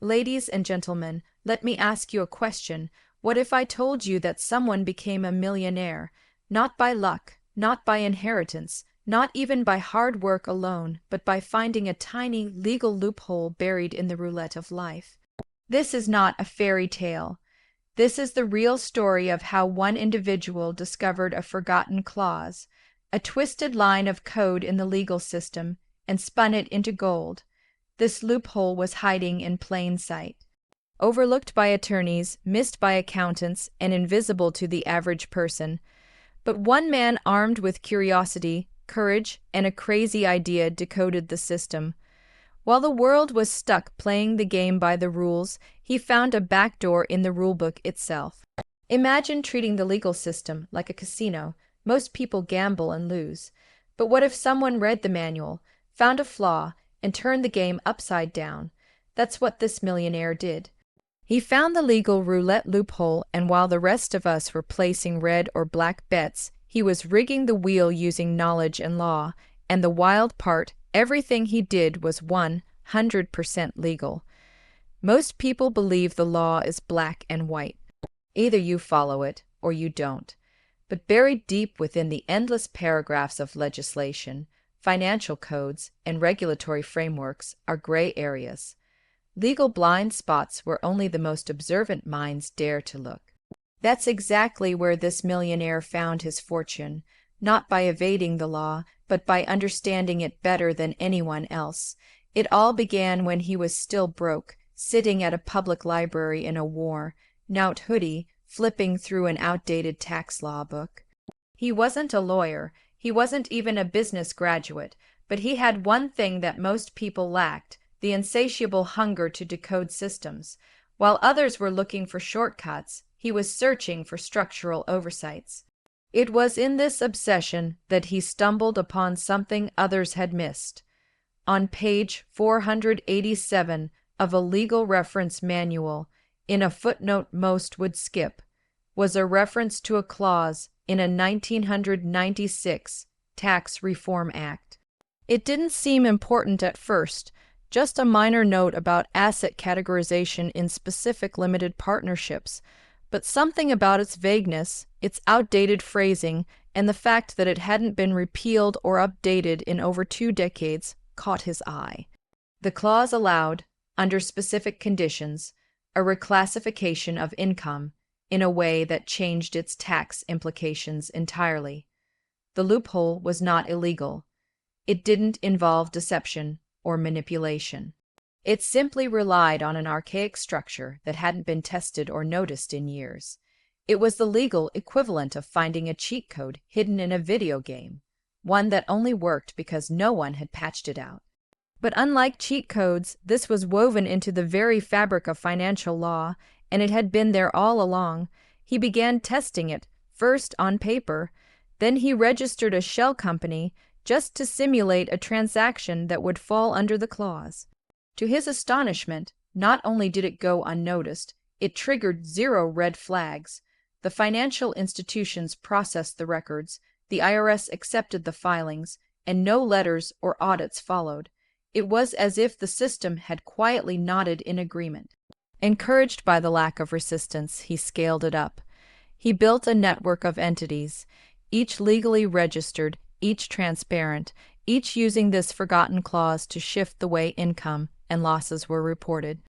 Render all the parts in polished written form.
Ladies and gentlemen, let me ask you a question. What if I told you that someone became a millionaire, not by luck, not by inheritance, not even by hard work alone, but by finding a tiny legal loophole buried in the roulette of life? This is not a fairy tale. This is the real story of how one individual discovered a forgotten clause, a twisted line of code in the legal system, and spun it into gold. This loophole was hiding in plain sight, overlooked by attorneys, missed by accountants, and invisible to the average person. But one man armed with curiosity, courage, and a crazy idea decoded the system. While the world was stuck playing the game by the rules, he found a backdoor in the rulebook itself. Imagine treating the legal system like a casino. Most people gamble and lose. But what if someone read the manual, found a flaw, and turned the game upside down? That's what this millionaire did. He found the legal roulette loophole, and while the rest of us were placing red or black bets, he was rigging the wheel using knowledge and law. And the wild part, everything he did was 100% legal. Most people believe the law is black and white. Either you follow it or you don't. But buried deep within the endless paragraphs of legislation, financial codes, and regulatory frameworks are gray areas. Legal blind spots where only the most observant minds dare to look. That's exactly where this millionaire found his fortune, not by evading the law, but by understanding it better than anyone else. It all began when he was still broke, sitting at a public library in a worn-out hoodie, flipping through an outdated tax law book. He wasn't a lawyer. He wasn't even a business graduate, but he had one thing that most people lacked: the insatiable hunger to decode systems. While others were looking for shortcuts, he was searching for structural oversights. It was in this obsession that he stumbled upon something others had missed. On page 487 of a legal reference manual, in a footnote most would skip, was a reference to a clause in a 1996 Tax Reform Act. It didn't seem important at first, just a minor note about asset categorization in specific limited partnerships, but something about its vagueness, its outdated phrasing, and the fact that it hadn't been repealed or updated in over 2 decades caught his eye. The clause allowed, under specific conditions, a reclassification of income in a way that changed its tax implications entirely. The loophole was not illegal. It didn't involve deception or manipulation. It simply relied on an archaic structure that hadn't been tested or noticed in years. It was the legal equivalent of finding a cheat code hidden in a video game, one that only worked because no one had patched it out. But unlike cheat codes, this was woven into the very fabric of financial law, and it had been there all along. He began testing it, first on paper. Then he registered a shell company just to simulate a transaction that would fall under the clause. To his astonishment, not only did it go unnoticed, it triggered 0 red flags. The financial institutions processed the records, the IRS accepted the filings, and no letters or audits followed. It was as if the system had quietly nodded in agreement. Encouraged by the lack of resistance, he scaled it up. He built a network of entities, each legally registered, each transparent, each using this forgotten clause to shift the way income and losses were reported.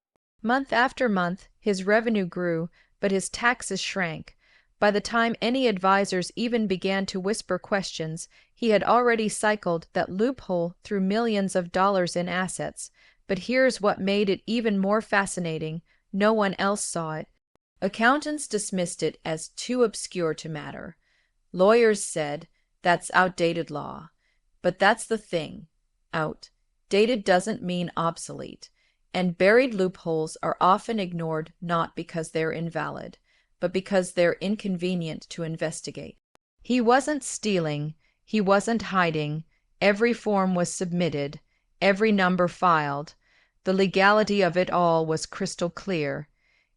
Month after month, his revenue grew, but his taxes shrank. By the time any advisors even began to whisper questions, he had already cycled that loophole through millions of dollars in assets. But here's what made it even more fascinating: no one else saw it. Accountants dismissed it as too obscure to matter. Lawyers said, "That's outdated law." But that's the thing. Outdated doesn't mean obsolete. And buried loopholes are often ignored not because they're invalid, but because they're inconvenient to investigate. He wasn't stealing. He wasn't hiding. Every form was submitted, every number filed. The legality of it all was crystal clear.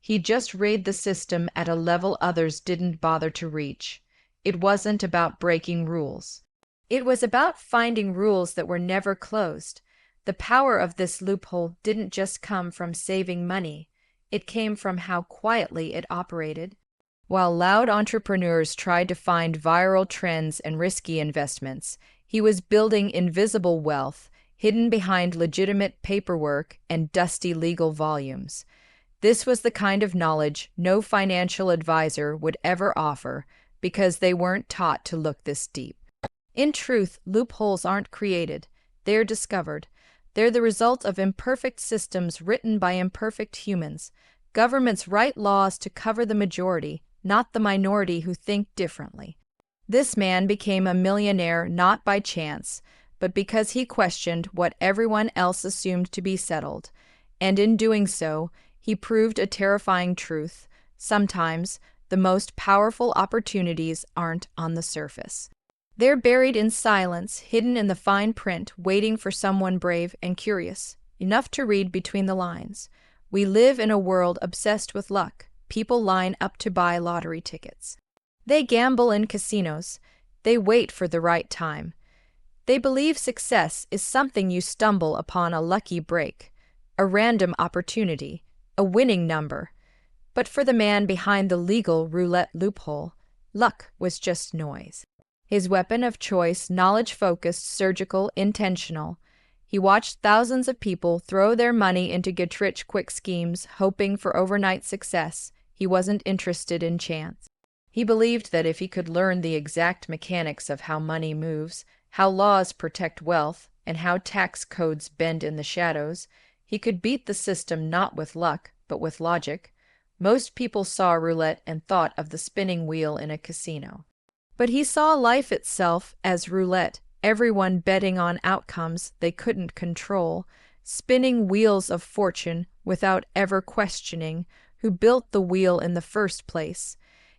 He just read the system at a level others didn't bother to reach. It wasn't about breaking rules. It was about finding rules that were never closed. The power of this loophole didn't just come from saving money, it came from how quietly it operated. While loud entrepreneurs tried to find viral trends and risky investments, he was building invisible wealth hidden behind legitimate paperwork and dusty legal volumes. This was the kind of knowledge no financial advisor would ever offer because they weren't taught to look this deep. In truth, loopholes aren't created, they're discovered. They're the result of imperfect systems written by imperfect humans. Governments write laws to cover the majority, not the minority who think differently. This man became a millionaire not by chance, but because he questioned what everyone else assumed to be settled. And in doing so, he proved a terrifying truth. Sometimes, the most powerful opportunities aren't on the surface. They're buried in silence, hidden in the fine print, waiting for someone brave and curious, enough to read between the lines. We live in a world obsessed with luck. People line up to buy lottery tickets. They gamble in casinos. They wait for the right time. They believe success is something you stumble upon a lucky break, a random opportunity, a winning number. But for the man behind the legal roulette loophole, luck was just noise. His weapon of choice, knowledge-focused, surgical, intentional. He watched thousands of people throw their money into get-rich-quick schemes, hoping for overnight success. He wasn't interested in chance. He believed that if he could learn the exact mechanics of how money moves, how laws protect wealth, and how tax codes bend in the shadows, he could beat the system not with luck, but with logic. Most people saw roulette and thought of the spinning wheel in a casino. But he saw life itself as roulette, everyone betting on outcomes they couldn't control, spinning wheels of fortune without ever questioning who built the wheel in the first place.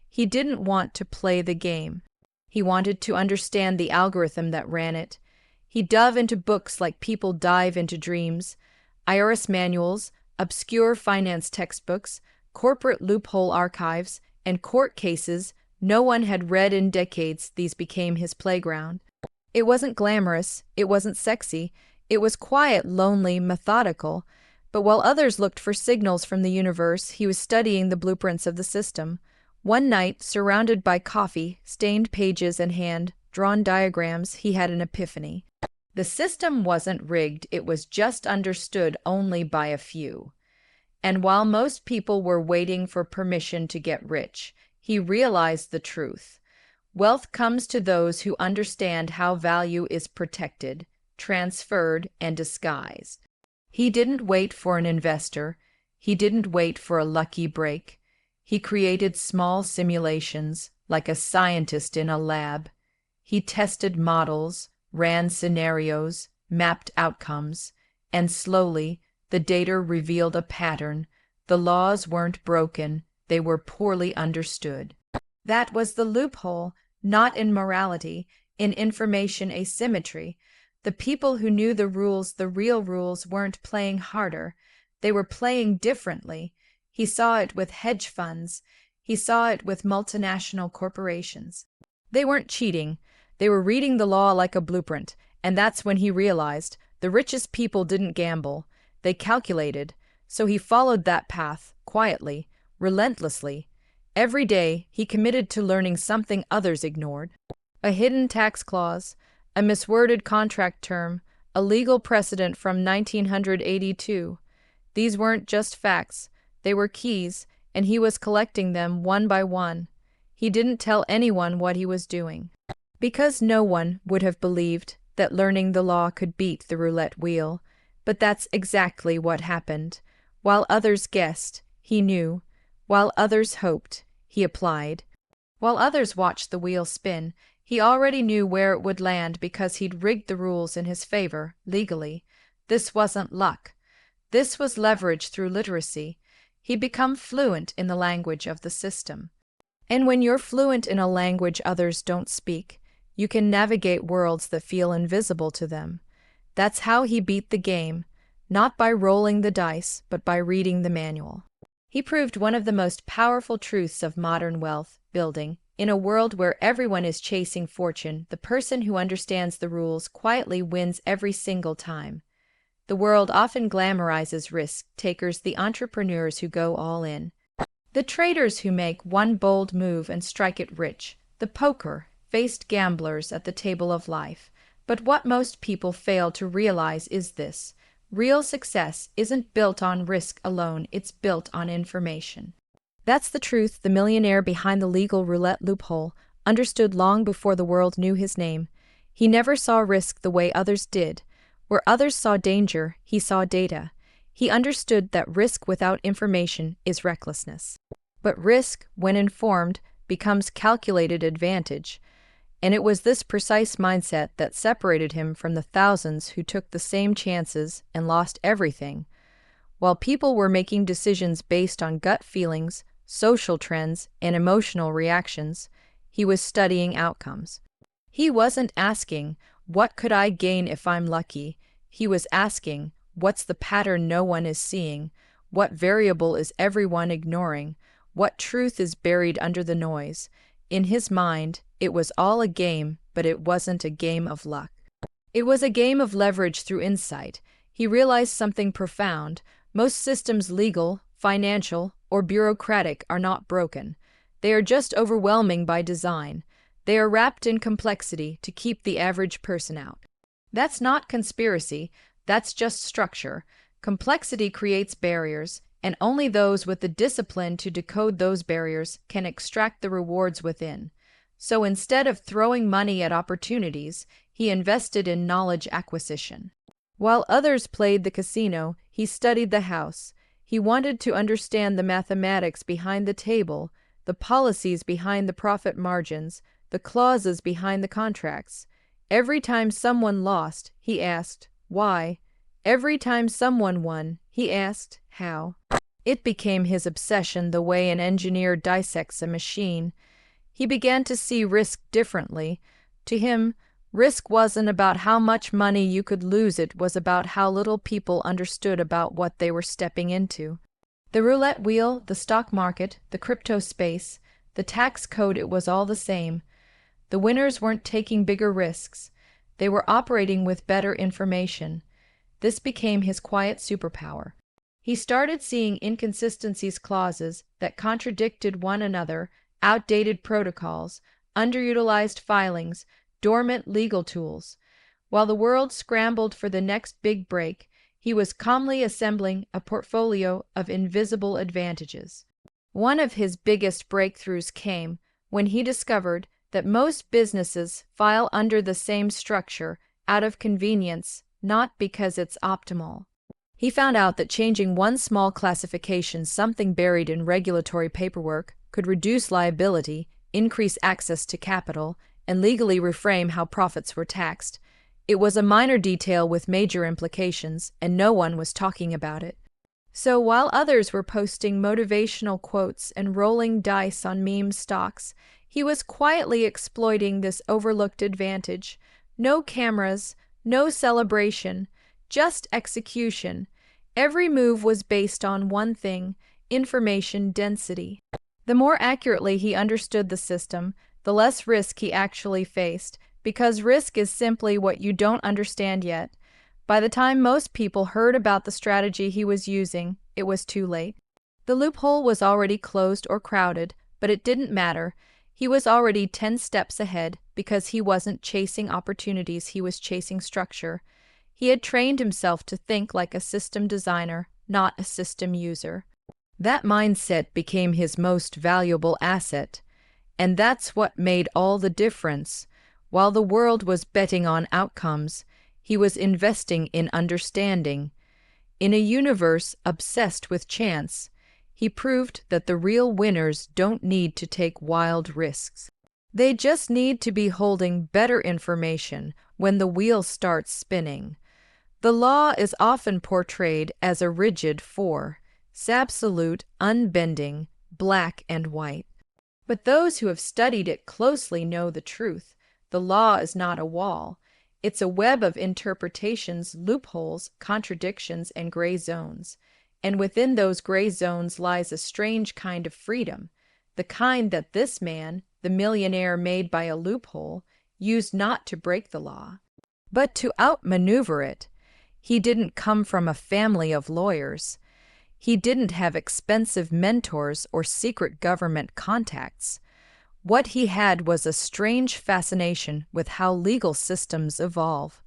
He didn't want to play the game. He wanted to understand the algorithm that ran it. He dove into books like people dive into dreams, IRS manuals, obscure finance textbooks, corporate loophole archives, and court cases no one had read in decades. These became his playground. It wasn't glamorous, it wasn't sexy, it was quiet, lonely, methodical. But while others looked for signals from the universe, he was studying the blueprints of the system. One night, surrounded by coffee, stained pages, and hand-drawn diagrams, he had an epiphany. The system wasn't rigged, it was just understood only by a few. And while most people were waiting for permission to get rich, he realized the truth. Wealth comes to those who understand how value is protected, transferred, and disguised. He didn't wait for an investor. He didn't wait for a lucky break. He created small simulations, like a scientist in a lab. He tested models, ran scenarios, mapped outcomes, and slowly the data revealed a pattern. The laws weren't broken, they were poorly understood. That was the loophole, not in morality, in information asymmetry. The people who knew the rules, the real rules, weren't playing harder. They were playing differently. He saw it with hedge funds. He saw it with multinational corporations. They weren't cheating. They were reading the law like a blueprint, and that's when he realized the richest people didn't gamble. They calculated. So he followed that path, quietly, relentlessly. Every day, he committed to learning something others ignored. A hidden tax clause, a misworded contract term, a legal precedent from 1982. These weren't just facts, they were keys, and he was collecting them one by one. He didn't tell anyone what he was doing, because no one would have believed that learning the law could beat the roulette wheel. But that's exactly what happened. While others guessed, he knew. While others hoped, he applied. While others watched the wheel spin, he already knew where it would land because he'd rigged the rules in his favor, legally. This wasn't luck. This was leverage through literacy. He'd become fluent in the language of the system. And when you're fluent in a language others don't speak, you can navigate worlds that feel invisible to them. That's how he beat the game, not by rolling the dice, but by reading the manual. He proved one of the most powerful truths of modern wealth building. In a world where everyone is chasing fortune, the person who understands the rules quietly wins every single time. The world often glamorizes risk takers, the entrepreneurs who go all in, the traders who make one bold move and strike it rich, the poker-faced gamblers at the table of life. But what most people fail to realize is this: real success isn't built on risk alone, it's built on information. That's the truth the millionaire behind the legal roulette loophole understood long before the world knew his name. He never saw risk the way others did. Where others saw danger, he saw data. He understood that risk without information is recklessness. But risk, when informed, becomes calculated advantage. And it was this precise mindset that separated him from the thousands who took the same chances and lost everything. While people were making decisions based on gut feelings, social trends, and emotional reactions, he was studying outcomes. He wasn't asking, "What could I gain if I'm lucky?" He was asking, "What's the pattern no one is seeing? What variable is everyone ignoring? What truth is buried under the noise?" In his mind, it was all a game, but it wasn't a game of luck. It was a game of leverage through insight. He realized something profound. Most systems, legal, financial, or bureaucratic, are not broken. They are just overwhelming by design. They are wrapped in complexity to keep the average person out. That's not conspiracy, that's just structure. Complexity creates barriers, and only those with the discipline to decode those barriers can extract the rewards within. So instead of throwing money at opportunities, he invested in knowledge acquisition. While others played the casino, he studied the house. He wanted to understand the mathematics behind the table, the policies behind the profit margins, the clauses behind the contracts. Every time someone lost, he asked, "Why?" Every time someone won, he asked, "How?" It became his obsession, the way an engineer dissects a machine. He began to see risk differently. To him, risk wasn't about how much money you could lose, it was about how little people understood about what they were stepping into. The roulette wheel, the stock market, the crypto space, the tax code, it was all the same. The winners weren't taking bigger risks. They were operating with better information. This became his quiet superpower. He started seeing inconsistencies, clauses that contradicted one another, outdated protocols, underutilized filings, dormant legal tools. While the world scrambled for the next big break, he was calmly assembling a portfolio of invisible advantages. One of his biggest breakthroughs came when he discovered that most businesses file under the same structure out of convenience, not because it's optimal. He found out that changing one small classification, something buried in regulatory paperwork, could reduce liability, increase access to capital, and legally reframe how profits were taxed. It was a minor detail with major implications, and no one was talking about it. So while others were posting motivational quotes and rolling dice on meme stocks, he was quietly exploiting this overlooked advantage. No cameras, no celebration, just execution. Every move was based on one thing: information density. The more accurately he understood the system, the less risk he actually faced, because risk is simply what you don't understand yet. By the time most people heard about the strategy he was using, it was too late. The loophole was already closed or crowded, but it didn't matter. He was already 10 steps ahead because he wasn't chasing opportunities, he was chasing structure. He had trained himself to think like a system designer, not a system user. That mindset became his most valuable asset, and that's what made all the difference. While the world was betting on outcomes, he was investing in understanding. In a universe obsessed with chance, he proved that the real winners don't need to take wild risks. They just need to be holding better information when the wheel starts spinning. The law is often portrayed as a rigid force, absolute, unbending, black and white. But those who have studied it closely know the truth. The law is not a wall. It's a web of interpretations, loopholes, contradictions, and gray zones. And within those gray zones lies a strange kind of freedom, the kind that this man, the millionaire made by a loophole, used not to break the law, but to outmaneuver it. He didn't come from a family of lawyers. He didn't have expensive mentors or secret government contacts. What he had was a strange fascination with how legal systems evolve,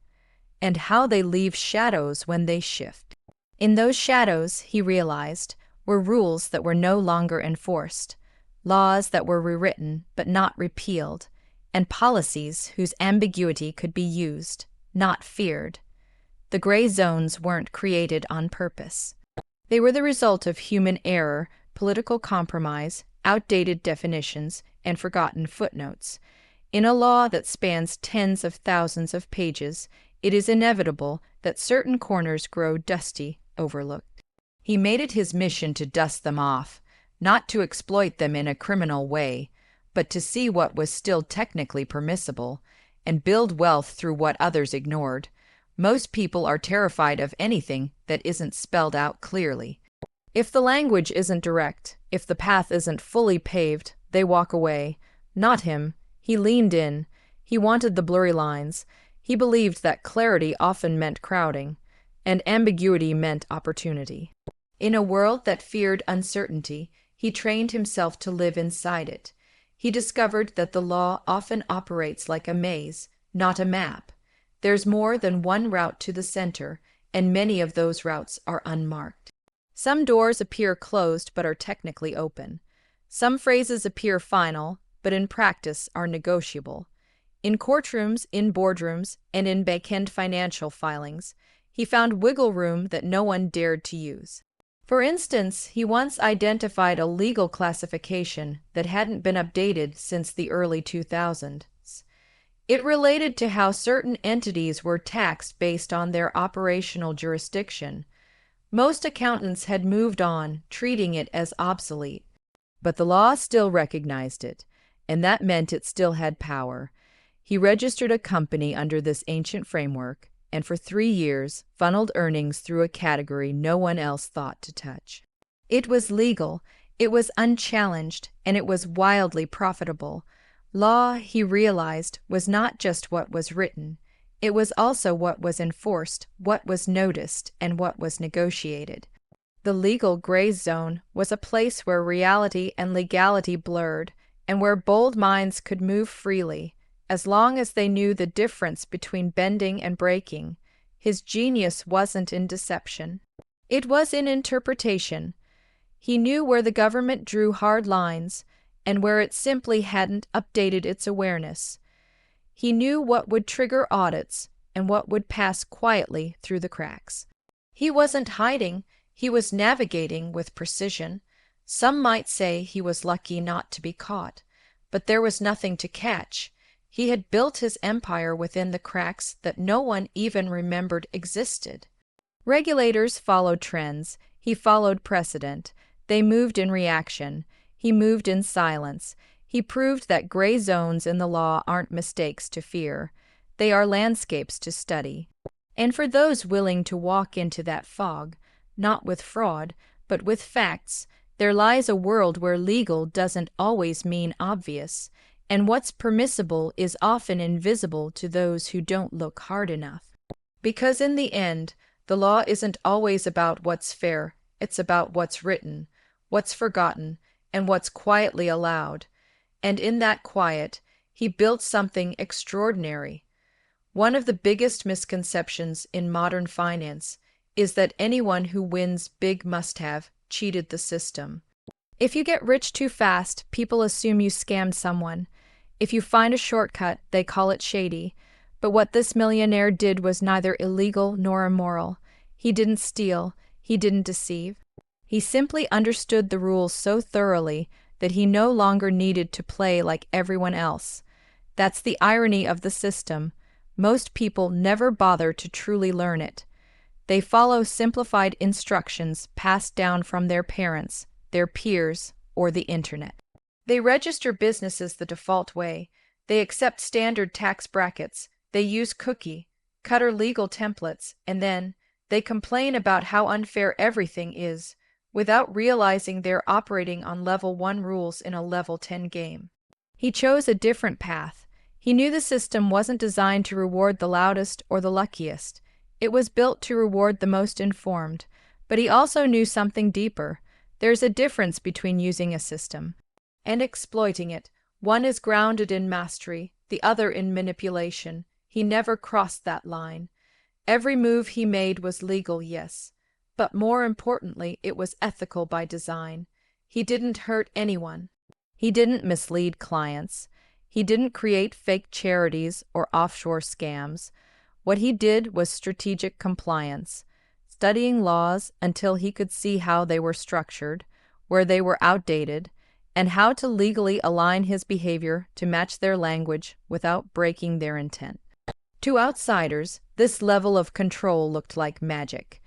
and how they leave shadows when they shift. In those shadows, he realized, were rules that were no longer enforced, laws that were rewritten but not repealed, and policies whose ambiguity could be used, not feared. The gray zones weren't created on purpose. They were the result of human error, political compromise, outdated definitions, and forgotten footnotes. In a law that spans tens of thousands of pages, it is inevitable that certain corners grow dusty, overlooked. He made it his mission to dust them off, not to exploit them in a criminal way, but to see what was still technically permissible, and build wealth through what others ignored. Most people are terrified of anything that isn't spelled out clearly. If the language isn't direct, if the path isn't fully paved, they walk away. Not him. He leaned in. He wanted the blurry lines. He believed that clarity often meant crowding, and ambiguity meant opportunity. In a world that feared uncertainty, he trained himself to live inside it. He discovered that the law often operates like a maze, not a map. There's more than one route to the center, and many of those routes are unmarked. Some doors appear closed but are technically open. Some phrases appear final, but in practice are negotiable. In courtrooms, in boardrooms, and in back-end financial filings, he found wiggle room that no one dared to use. For instance, he once identified a legal classification that hadn't been updated since the early 2000s. It related to how certain entities were taxed based on their operational jurisdiction. Most accountants had moved on, treating it as obsolete. But the law still recognized it, and that meant it still had power. He registered a company under this ancient framework, and for 3 years funneled earnings through a category no one else thought to touch. It was legal, it was unchallenged, and it was wildly profitable. Law, he realized, was not just what was written. It was also what was enforced, what was noticed, and what was negotiated. The legal gray zone was a place where reality and legality blurred, and where bold minds could move freely, as long as they knew the difference between bending and breaking. His genius wasn't in deception. It was in interpretation. He knew where the government drew hard lines, and where it simply hadn't updated its awareness. He knew what would trigger audits and what would pass quietly through the cracks. He wasn't hiding, he was navigating with precision. Some might say he was lucky not to be caught, but there was nothing to catch. He had built his empire within the cracks that no one even remembered existed. Regulators followed trends, he followed precedent. They moved in reaction. He moved in silence. He proved that gray zones in the law aren't mistakes to fear. They are landscapes to study. And for those willing to walk into that fog, not with fraud, but with facts, there lies a world where legal doesn't always mean obvious, and what's permissible is often invisible to those who don't look hard enough. Because in the end, the law isn't always about what's fair, it's about what's written, what's forgotten, and what's quietly allowed. And in that quiet, he built something extraordinary. One of the biggest misconceptions in modern finance is that anyone who wins big must have cheated the system. If you get rich too fast, people assume you scammed someone. If you find a shortcut, they call it shady. But what this millionaire did was neither illegal nor immoral. He didn't steal. He didn't deceive. He simply understood the rules so thoroughly that he no longer needed to play like everyone else. That's the irony of the system. Most people never bother to truly learn it. They follow simplified instructions passed down from their parents, their peers, or the internet. They register businesses the default way. They accept standard tax brackets. They use cookie-cutter legal templates, and then they complain about how unfair everything is, without realizing they're operating on level 1 rules in a level 10 game. He chose a different path. He knew the system wasn't designed to reward the loudest or the luckiest. It was built to reward the most informed, but he also knew something deeper. There's a difference between using a system and exploiting it. One is grounded in mastery, the other in manipulation. He never crossed that line. Every move he made was legal, yes, but more importantly, it was ethical by design. He didn't hurt anyone. He didn't mislead clients. He didn't create fake charities or offshore scams. What he did was strategic compliance, studying laws until he could see how they were structured, where they were outdated, and how to legally align his behavior to match their language without breaking their intent. To outsiders, this level of control looked like magic.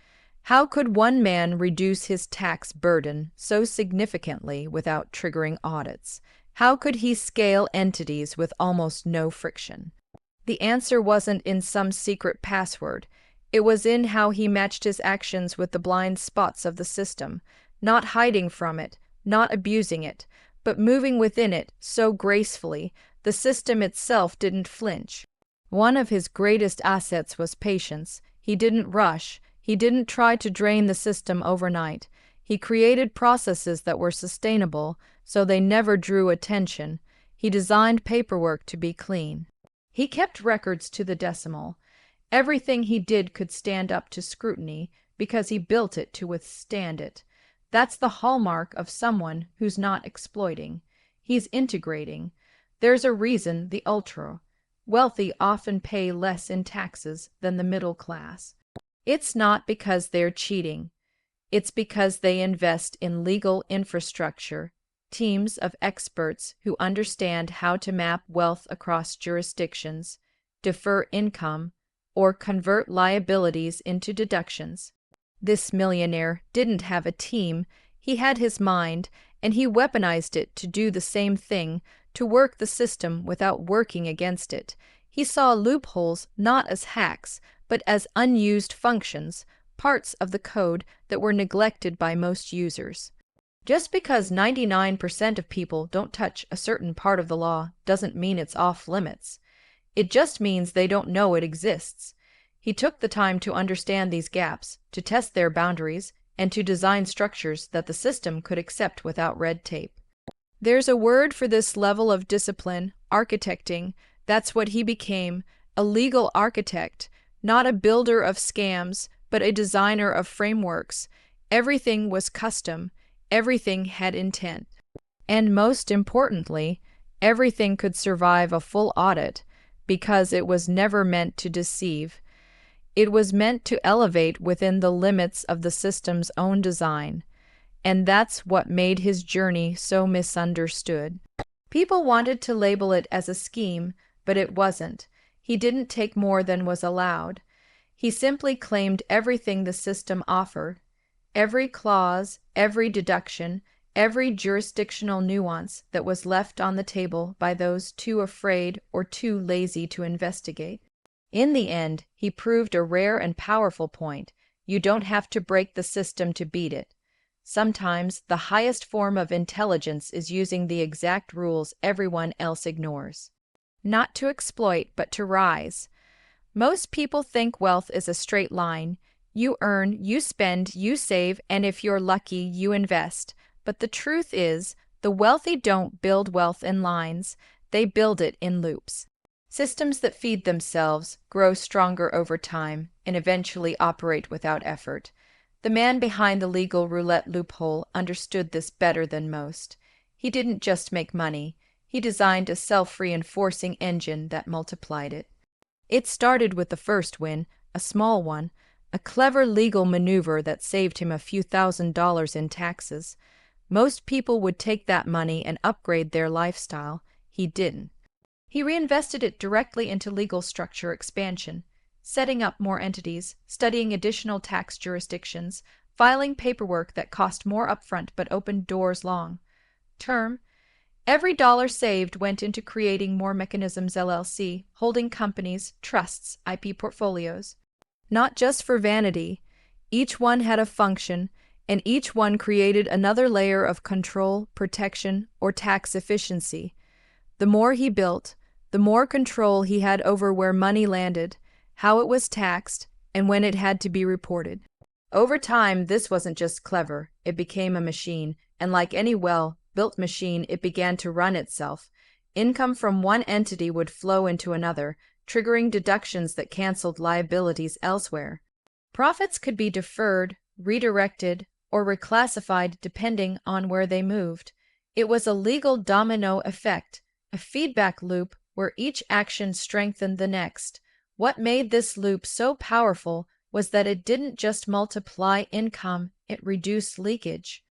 How could one man reduce his tax burden so significantly without triggering audits? How could he scale entities with almost no friction? The answer wasn't in some secret password. It was in how he matched his actions with the blind spots of the system, not hiding from it, not abusing it, but moving within it so gracefully the system itself didn't flinch. One of his greatest assets was patience. He didn't rush. He didn't try to drain the system overnight. He created processes that were sustainable, so they never drew attention. He designed paperwork to be clean. He kept records to the decimal. Everything he did could stand up to scrutiny because he built it to withstand it. That's the hallmark of someone who's not exploiting. He's integrating. There's a reason the ultra-wealthy often pay less in taxes than the middle class. It's not because they're cheating. It's because they invest in legal infrastructure, teams of experts who understand how to map wealth across jurisdictions, defer income, or convert liabilities into deductions. This millionaire didn't have a team. He had his mind, and he weaponized it to do the same thing, to work the system without working against it. He saw loopholes not as hacks, but as unused functions, parts of the code that were neglected by most users. Just because 99% of people don't touch a certain part of the law doesn't mean it's off limits. It just means they don't know it exists. He took the time to understand these gaps, to test their boundaries, and to design structures that the system could accept without red tape. There's a word for this level of discipline, architecting. That's what he became, a legal architect, not a builder of scams, but a designer of frameworks. Everything was custom. Everything had intent. And most importantly, everything could survive a full audit because it was never meant to deceive. It was meant to elevate within the limits of the system's own design. And that's what made his journey so misunderstood. People wanted to label it as a scheme, but it wasn't. He didn't take more than was allowed. He simply claimed everything the system offered. Every clause, every deduction, every jurisdictional nuance that was left on the table by those too afraid or too lazy to investigate. In the end, he proved a rare and powerful point. You don't have to break the system to beat it. Sometimes the highest form of intelligence is using the exact rules everyone else ignores. Not to exploit, but to rise. Most people think wealth is a straight line. You earn, you spend, you save, and if you're lucky, you invest. But the truth is, the wealthy don't build wealth in lines. They build it in loops. Systems that feed themselves, grow stronger over time, and eventually operate without effort. The man behind the legal roulette loophole understood this better than most. He didn't just make money. He designed a self-reinforcing engine that multiplied it. It started with the first win, a small one, a clever legal maneuver that saved him a few $1,000s in taxes. Most people would take that money and upgrade their lifestyle. He didn't. He reinvested it directly into legal structure expansion, setting up more entities, studying additional tax jurisdictions, filing paperwork that cost more upfront but opened doors long term. Every dollar saved went into creating more mechanisms LLC, holding companies, trusts, IP portfolios. Not just for vanity. Each one had a function, and each one created another layer of control, protection, or tax efficiency. The more he built, the more control he had over where money landed, how it was taxed, and when it had to be reported. Over time, this wasn't just clever, it became a machine, and like any well-built machine, it began to run itself. Income from one entity would flow into another, triggering deductions that canceled liabilities elsewhere. Profits could be deferred, redirected, or reclassified depending on where they moved. It was a legal domino effect, a feedback loop where each action strengthened the next. What made this loop so powerful was that it didn't just multiply income, it reduced leakage.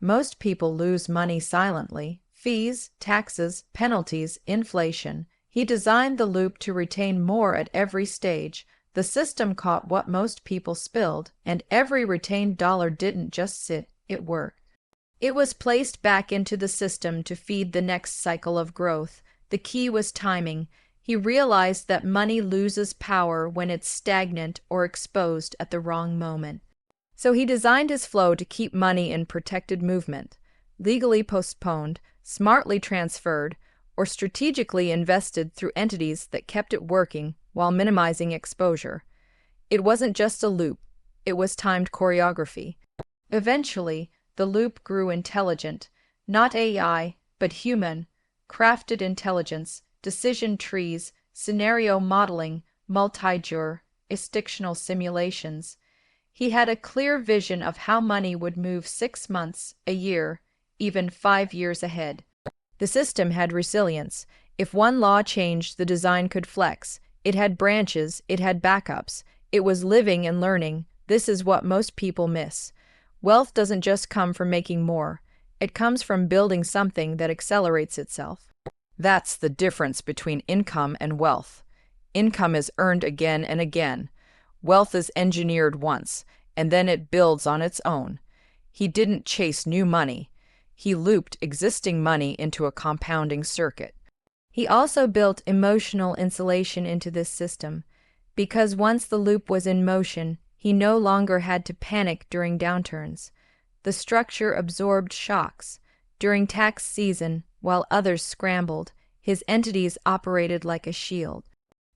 Most people lose money silently: fees, taxes, penalties, inflation. He designed the loop to retain more at every stage. The system caught what most people spilled, and every retained dollar didn't just sit, it worked. It was placed back into the system to feed the next cycle of growth. The key was timing. He realized that money loses power when it's stagnant or exposed at the wrong moment. So he designed his flow to keep money in protected movement, legally postponed, smartly transferred, or strategically invested through entities that kept it working while minimizing exposure. It wasn't just a loop, it was timed choreography. Eventually, the loop grew intelligent, not AI, but human, crafted intelligence, decision trees, scenario modeling, multi-jurisdictional simulations. He had a clear vision of how money would move 6 months, a year, even 5 years ahead. The system had resilience. If one law changed, the design could flex. It had branches, it had backups. It was living and learning. This is what most people miss. Wealth doesn't just come from making more. It comes from building something that accelerates itself. That's the difference between income and wealth. Income is earned again and again. Wealth is engineered once, and then it builds on its own. He didn't chase new money. He looped existing money into a compounding circuit. He also built emotional insulation into this system, because once the loop was in motion, he no longer had to panic during downturns. The structure absorbed shocks. During tax season, while others scrambled, his entities operated like a shield.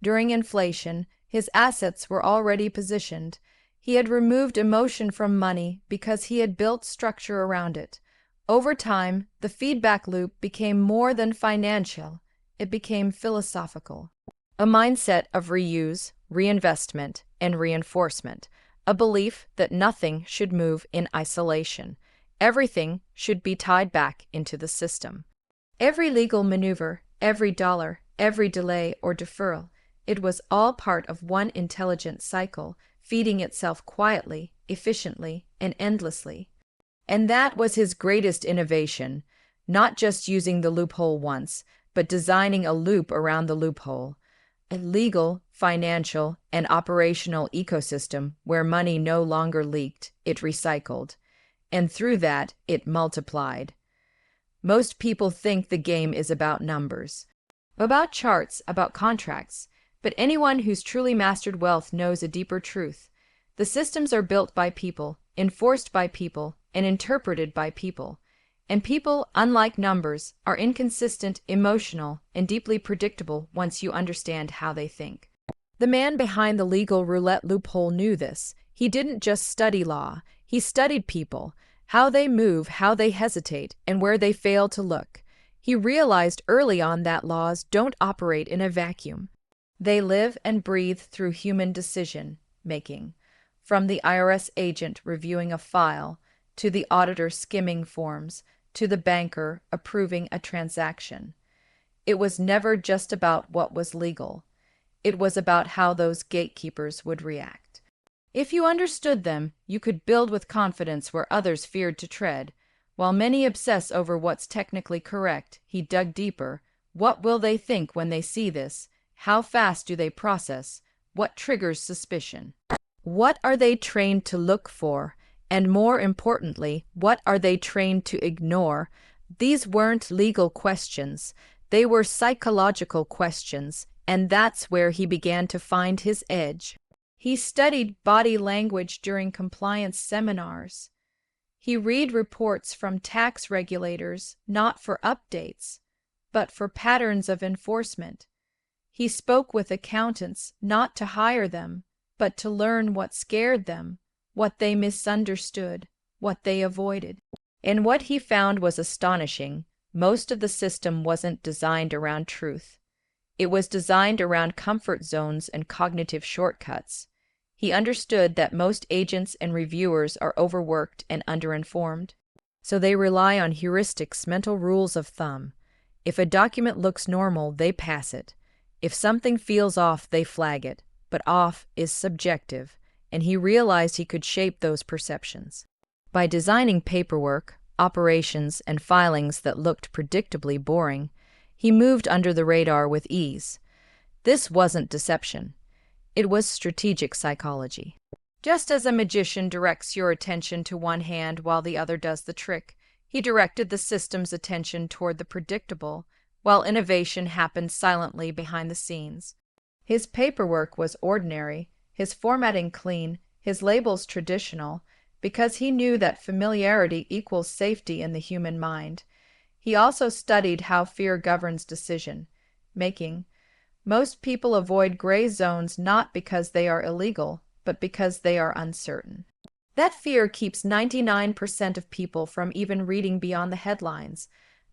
During inflation, his assets were already positioned. He had removed emotion from money because he had built structure around it. Over time, the feedback loop became more than financial. It became philosophical. A mindset of reuse, reinvestment, and reinforcement. A belief that nothing should move in isolation. Everything should be tied back into the system. Every legal maneuver, every dollar, every delay or deferral, it was all part of one intelligent cycle, feeding itself quietly, efficiently, and endlessly. And that was his greatest innovation, not just using the loophole once, but designing a loop around the loophole. A legal, financial, and operational ecosystem where money no longer leaked, it recycled. And through that, it multiplied. Most people think the game is about numbers, about charts, about contracts, but anyone who's truly mastered wealth knows a deeper truth. The systems are built by people, enforced by people, and interpreted by people. And people, unlike numbers, are inconsistent, emotional, and deeply predictable once you understand how they think. The man behind the legal roulette loophole knew this. He didn't just study law, he studied people, how they move, how they hesitate, and where they fail to look. He realized early on that laws don't operate in a vacuum. They live and breathe through human decision-making, from the IRS agent reviewing a file, to the auditor skimming forms, to the banker approving a transaction. It was never just about what was legal. It was about how those gatekeepers would react. If you understood them, you could build with confidence where others feared to tread. While many obsess over what's technically correct, he dug deeper. What will they think when they see this? How fast do they process? What triggers suspicion? What are they trained to look for? And more importantly, what are they trained to ignore? These weren't legal questions. They were psychological questions, and that's where he began to find his edge. He studied body language during compliance seminars. He read reports from tax regulators, not for updates, but for patterns of enforcement. He spoke with accountants, not to hire them, but to learn what scared them, what they misunderstood, what they avoided. And what he found was astonishing. Most of the system wasn't designed around truth. It was designed around comfort zones and cognitive shortcuts. He understood that most agents and reviewers are overworked and underinformed, so they rely on heuristics, mental rules of thumb. If a document looks normal, they pass it. If something feels off, they flag it. But off is subjective, and he realized he could shape those perceptions. By designing paperwork, operations, and filings that looked predictably boring, he moved under the radar with ease. This wasn't deception. It was strategic psychology. Just as a magician directs your attention to one hand while the other does the trick, he directed the system's attention toward the predictable, while innovation happened silently behind the scenes. His paperwork was ordinary, his formatting clean, his labels traditional, because he knew that familiarity equals safety in the human mind. He also studied how fear governs decision-making. Most people avoid gray zones not because they are illegal, but because they are uncertain. That fear keeps 99% of people from even reading beyond the headlines.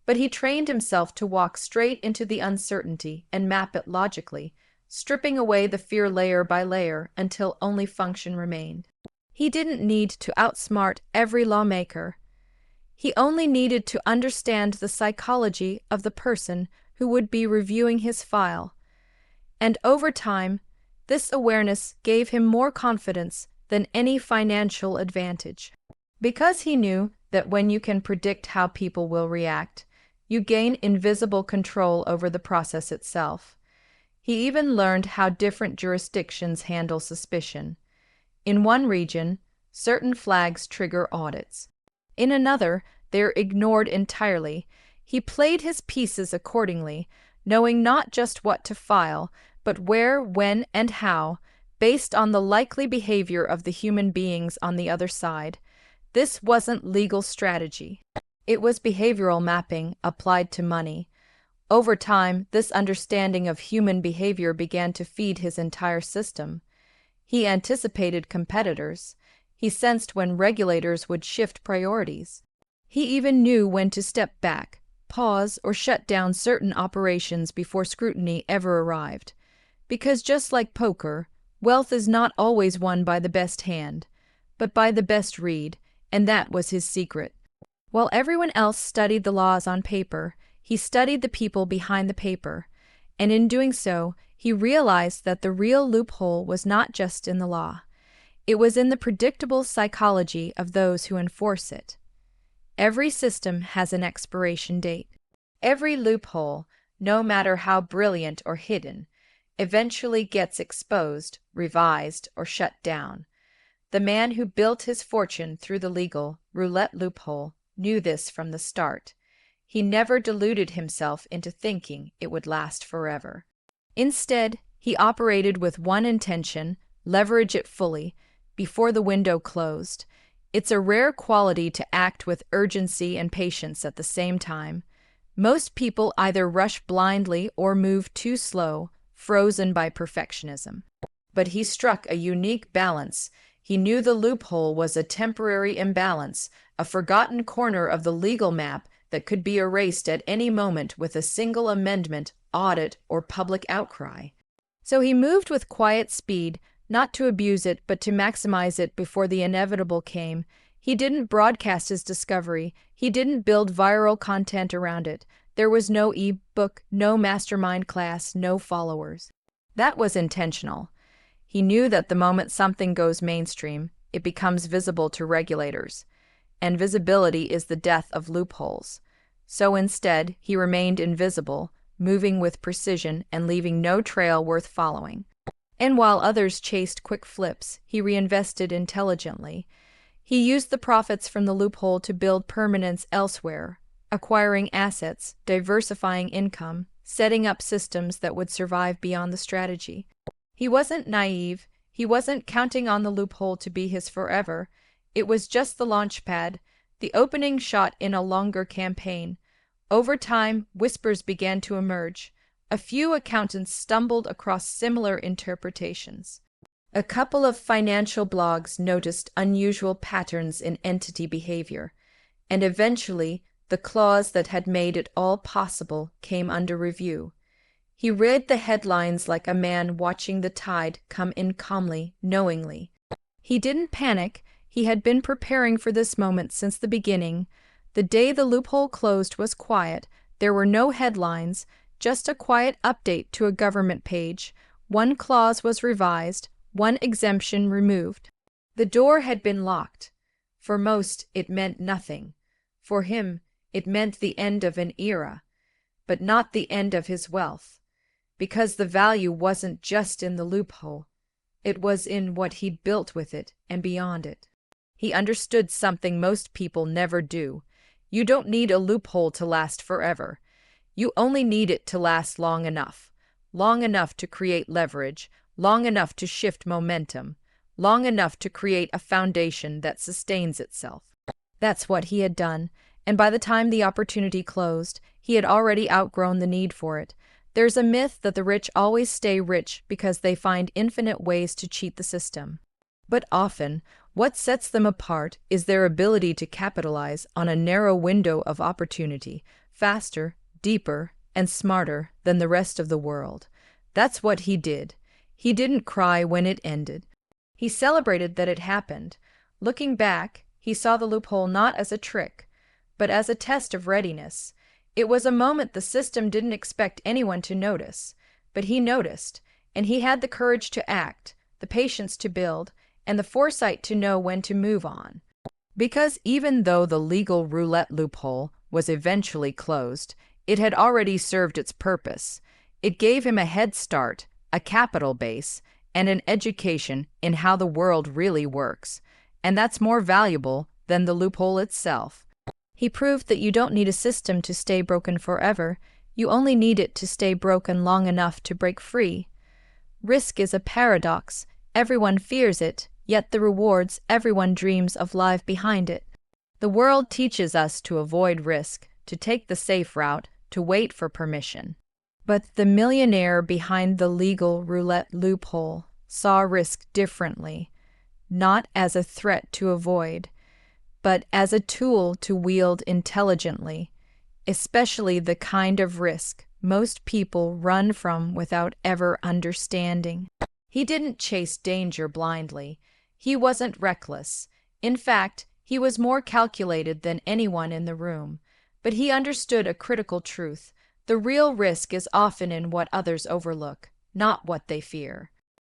But he trained himself to walk straight into the uncertainty and map it logically, stripping away the fear layer by layer until only function remained. He didn't need to outsmart every lawmaker. He only needed to understand the psychology of the person who would be reviewing his file. And over time, this awareness gave him more confidence than any financial advantage. Because he knew that when you can predict how people will react, you gain invisible control over the process itself. He even learned how different jurisdictions handle suspicion. In one region, certain flags trigger audits. In another, they're ignored entirely. He played his pieces accordingly, knowing not just what to file, but where, when, and how, based on the likely behavior of the human beings on the other side. This wasn't legal strategy. It was behavioral mapping applied to money. Over time, this understanding of human behavior began to feed his entire system. He anticipated competitors. He sensed when regulators would shift priorities. He even knew when to step back, pause, or shut down certain operations before scrutiny ever arrived. Because just like poker, wealth is not always won by the best hand, but by the best read, and that was his secret. While everyone else studied the laws on paper, he studied the people behind the paper, and in doing so, he realized that the real loophole was not just in the law. It was in the predictable psychology of those who enforce it. Every system has an expiration date. Every loophole, no matter how brilliant or hidden, eventually gets exposed, revised, or shut down. The man who built his fortune through the legal roulette loophole knew this from the start. He never deluded himself into thinking it would last forever. Instead, he operated with one intention: leverage it fully, before the window closed. It's a rare quality to act with urgency and patience at the same time. Most people either rush blindly or move too slow, frozen by perfectionism. But he struck a unique balance. He knew the loophole was a temporary imbalance, a forgotten corner of the legal map that could be erased at any moment with a single amendment, audit, or public outcry. So he moved with quiet speed, not to abuse it, but to maximize it before the inevitable came. He didn't broadcast his discovery. He didn't build viral content around it. There was no e-book, no mastermind class, no followers. That was intentional. He knew that the moment something goes mainstream, it becomes visible to regulators. And visibility is the death of loopholes. So instead, he remained invisible, moving with precision and leaving no trail worth following. And while others chased quick flips, he reinvested intelligently. He used the profits from the loophole to build permanence elsewhere, acquiring assets, diversifying income, setting up systems that would survive beyond the strategy. He wasn't naive. He wasn't counting on the loophole to be his forever. It was just the launch pad, the opening shot in a longer campaign. Over time, whispers began to emerge. A few accountants stumbled across similar interpretations. A couple of financial blogs noticed unusual patterns in entity behavior, and eventually the clause that had made it all possible came under review. He read the headlines like a man watching the tide come in calmly, knowingly. He didn't panic. He had been preparing for this moment since the beginning. The day the loophole closed was quiet. There were no headlines, just a quiet update to a government page. One clause was revised, one exemption removed. The door had been locked. For most, it meant nothing. For him, it meant the end of an era, but not the end of his wealth, because the value wasn't just in the loophole. It was in what he'd built with it and beyond it. He understood something most people never do. You don't need a loophole to last forever. You only need it to last long enough to create leverage, long enough to shift momentum, long enough to create a foundation that sustains itself. That's what he had done, and by the time the opportunity closed, he had already outgrown the need for it. There's a myth that the rich always stay rich because they find infinite ways to cheat the system. But often, what sets them apart is their ability to capitalize on a narrow window of opportunity, faster, deeper, and smarter than the rest of the world. That's what he did. He didn't cry when it ended. He celebrated that it happened. Looking back, he saw the loophole not as a trick, but as a test of readiness. It was a moment the system didn't expect anyone to notice, but he noticed, and he had the courage to act, the patience to build, and the foresight to know when to move on. Because even though the legal roulette loophole was eventually closed, it had already served its purpose. It gave him a head start, a capital base, and an education in how the world really works, and that's more valuable than the loophole itself. He proved that you don't need a system to stay broken forever. You only need it to stay broken long enough to break free. Risk is a paradox. Everyone fears it, yet the rewards everyone dreams of lie behind it. The world teaches us to avoid risk, to take the safe route, to wait for permission. But the millionaire behind the legal roulette loophole saw risk differently, not as a threat to avoid, but as a tool to wield intelligently, especially the kind of risk most people run from without ever understanding. He didn't chase danger blindly. He wasn't reckless. In fact, he was more calculated than anyone in the room. But he understood a critical truth. The real risk is often in what others overlook, not what they fear.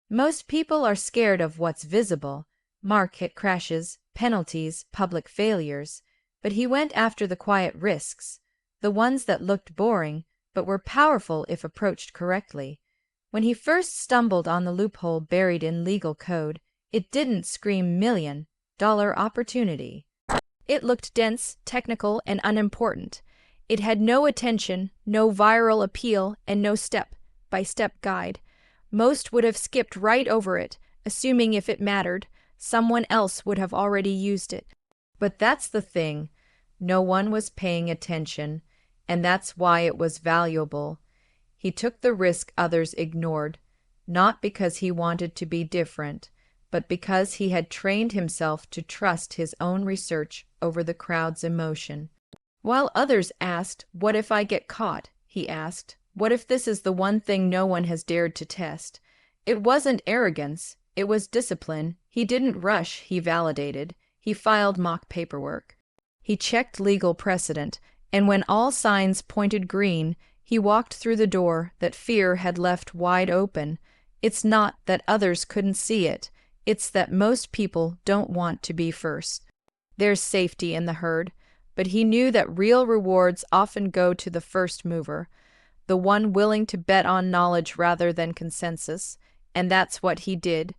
Most people are scared of what's visible, market crashes, penalties, public failures, but he went after the quiet risks, the ones that looked boring but were powerful if approached correctly. When he first stumbled on the loophole buried in legal code, it didn't scream $1,000,000 opportunity. It looked dense, technical, and unimportant. It had no attention, no viral appeal, and no step-by-step guide. Most would have skipped right over it, assuming if it mattered, someone else would have already used it. But that's the thing. No one was paying attention, and that's why it was valuable. He took the risk others ignored, not because he wanted to be different, but because he had trained himself to trust his own research over the crowd's emotion. While others asked, "What if I get caught?" he asked, "What if this is the one thing no one has dared to test?" It wasn't arrogance, it was discipline. He didn't rush, he validated. He filed mock paperwork. He checked legal precedent, and when all signs pointed green, he walked through the door that fear had left wide open. It's not that others couldn't see it. It's that most people don't want to be first. There's safety in the herd, but he knew that real rewards often go to the first mover, the one willing to bet on knowledge rather than consensus, and that's what he did.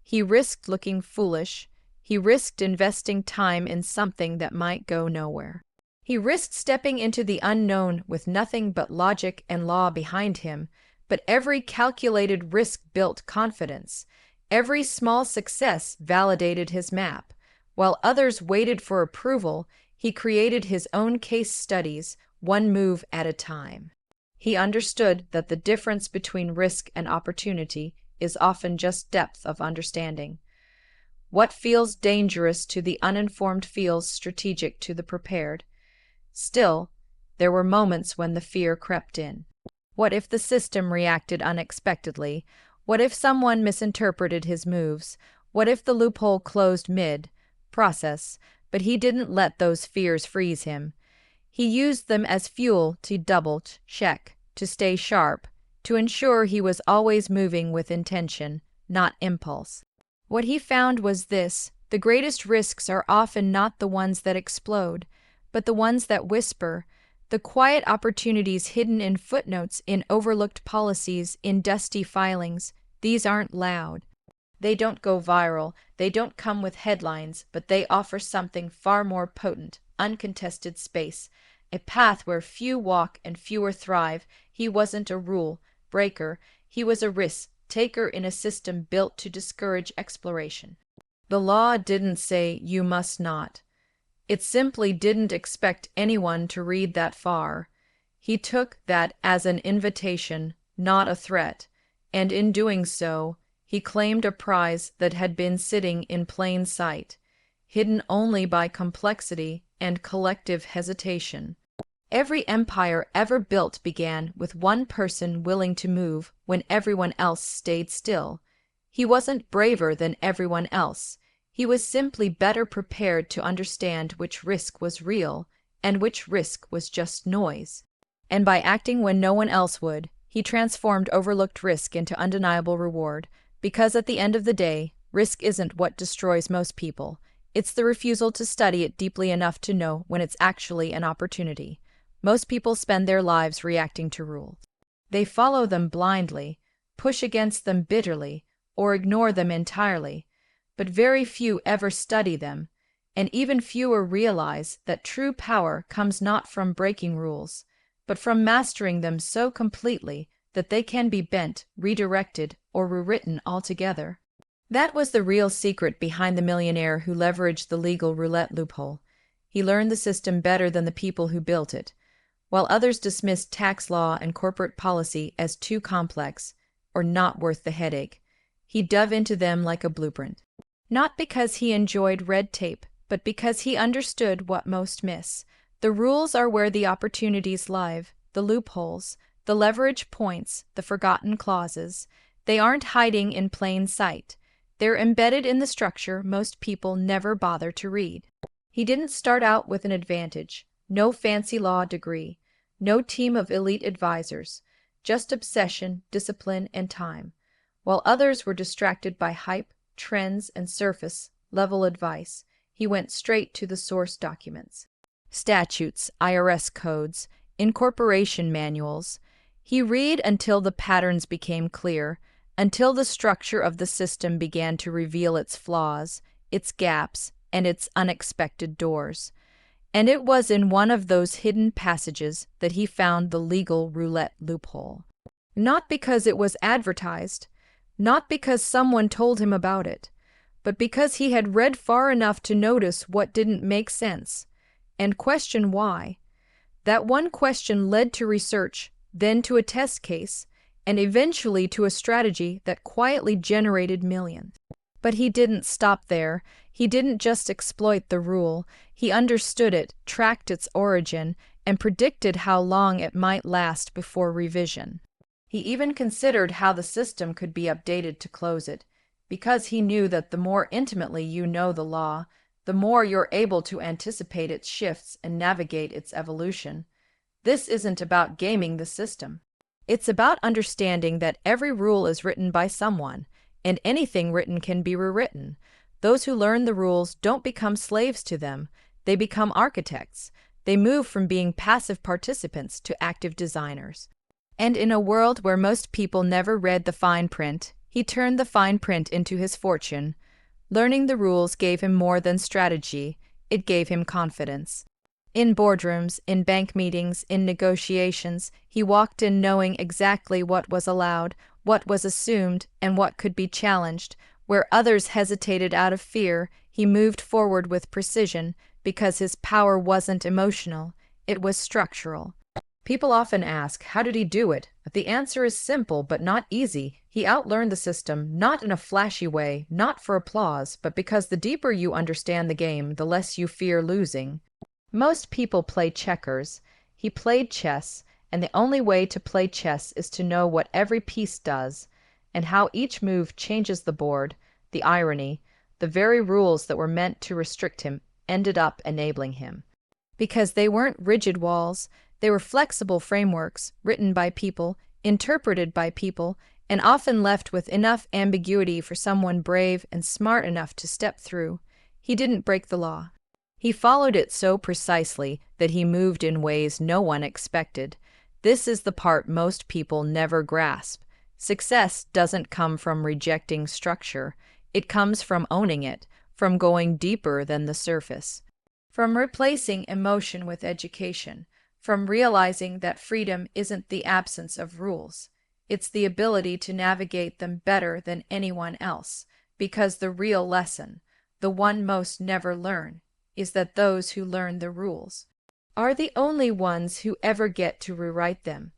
He risked looking foolish. He risked investing time in something that might go nowhere. He risked stepping into the unknown with nothing but logic and law behind him, but every calculated risk built confidence. Every small success validated his map. While others waited for approval, he created his own case studies, one move at a time. He understood that the difference between risk and opportunity is often just depth of understanding. What feels dangerous to the uninformed feels strategic to the prepared. Still, there were moments when the fear crept in. What if the system reacted unexpectedly? What if someone misinterpreted his moves? What if the loophole closed mid-process? But he didn't let those fears freeze him. He used them as fuel to double-check, to stay sharp, to ensure he was always moving with intention, not impulse. What he found was this: the greatest risks are often not the ones that explode, but the ones that whisper, the quiet opportunities hidden in footnotes, in overlooked policies, in dusty filings. These aren't loud. They don't go viral, they don't come with headlines, but they offer something far more potent: uncontested space, a path where few walk and fewer thrive. He wasn't a rule breaker, he was a risk taker in a system built to discourage exploration. The law didn't say you must not. It simply didn't expect anyone to read that far. He took that as an invitation, not a threat, and in doing so, he claimed a prize that had been sitting in plain sight, hidden only by complexity and collective hesitation. Every empire ever built began with one person willing to move when everyone else stayed still. He wasn't braver than everyone else. He was simply better prepared to understand which risk was real and which risk was just noise. And by acting when no one else would, he transformed overlooked risk into undeniable reward. Because at the end of the day, risk isn't what destroys most people. It's the refusal to study it deeply enough to know when it's actually an opportunity. Most people spend their lives reacting to rules. They follow them blindly, push against them bitterly, or ignore them entirely. But very few ever study them, and even fewer realize that true power comes not from breaking rules, but from mastering them so completely that they can be bent, redirected, or rewritten altogether. That was the real secret behind the millionaire who leveraged the legal roulette loophole. He learned the system better than the people who built it. While others dismissed tax law and corporate policy as too complex or not worth the headache, he dove into them like a blueprint. Not because he enjoyed red tape, but because he understood what most miss. The rules are where the opportunities live, the loopholes, the leverage points, the forgotten clauses. They aren't hiding in plain sight. They're embedded in the structure most people never bother to read. He didn't start out with an advantage. No fancy law degree, no team of elite advisors, just obsession, discipline, and time. While others were distracted by hype, trends, and surface-level advice, he went straight to the source documents. Statutes, IRS codes, incorporation manuals. He read until the patterns became clear, until the structure of the system began to reveal its flaws, its gaps, and its unexpected doors. And it was in one of those hidden passages that he found the legal roulette loophole. Not because it was advertised, not because someone told him about it, but because he had read far enough to notice what didn't make sense, and question why. That one question led to research, then to a test case, and eventually to a strategy that quietly generated millions. But he didn't stop there. He didn't just exploit the rule. He understood it, tracked its origin, and predicted how long it might last before revision. He even considered how the system could be updated to close it, because he knew that the more intimately you know the law, the more you're able to anticipate its shifts and navigate its evolution. This isn't about gaming the system. It's about understanding that every rule is written by someone, and anything written can be rewritten. Those who learn the rules don't become slaves to them. They become architects. They move from being passive participants to active designers. And in a world where most people never read the fine print, he turned the fine print into his fortune. Learning the rules gave him more than strategy. It gave him confidence. In boardrooms, in bank meetings, in negotiations, he walked in knowing exactly what was allowed, what was assumed, and what could be challenged. Where others hesitated out of fear, he moved forward with precision because his power wasn't emotional, it was structural. People often ask, how did he do it? The answer is simple but not easy. He outlearned the system, not in a flashy way, not for applause, but because the deeper you understand the game, the less you fear losing. Most people play checkers. He played chess, and the only way to play chess is to know what every piece does, and how each move changes the board. The irony, the very rules that were meant to restrict him ended up enabling him. Because they weren't rigid walls, they were flexible frameworks, written by people, interpreted by people, and often left with enough ambiguity for someone brave and smart enough to step through. He didn't break the law. He followed it so precisely that he moved in ways no one expected. This is the part most people never grasp. Success doesn't come from rejecting structure. It comes from owning it, from going deeper than the surface, from replacing emotion with education, from realizing that freedom isn't the absence of rules. It's the ability to navigate them better than anyone else, because the real lesson, the one most never learn, is that those who learn the rules are the only ones who ever get to rewrite them.